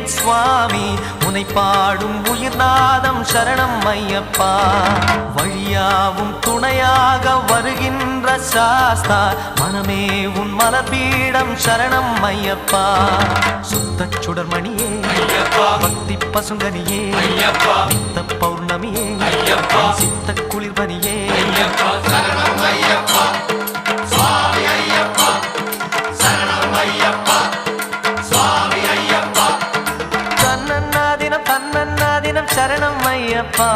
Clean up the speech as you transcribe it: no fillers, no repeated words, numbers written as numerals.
என் சுவாமி உனை பாடும் உயிர்நாதம் சரணம் ஐயப்பா வழியாவும் துணையாக வருகின்ற சாஸ்தா மனமே உன் மலர்பீடம் சரணம் ஐயப்பா சுத்த சுடர்மணியே பக்தி பசுங்கனியே நித்த பௌர்ணமியே சித்த குளிர்பனியே சரணம் ஐயப்பா சுவாமி ஐயப்பா சரணம் ஐயப்பா சுவாமி ஐயப்பா தன்னன்னாதினம் சரணம் ஐயப்பா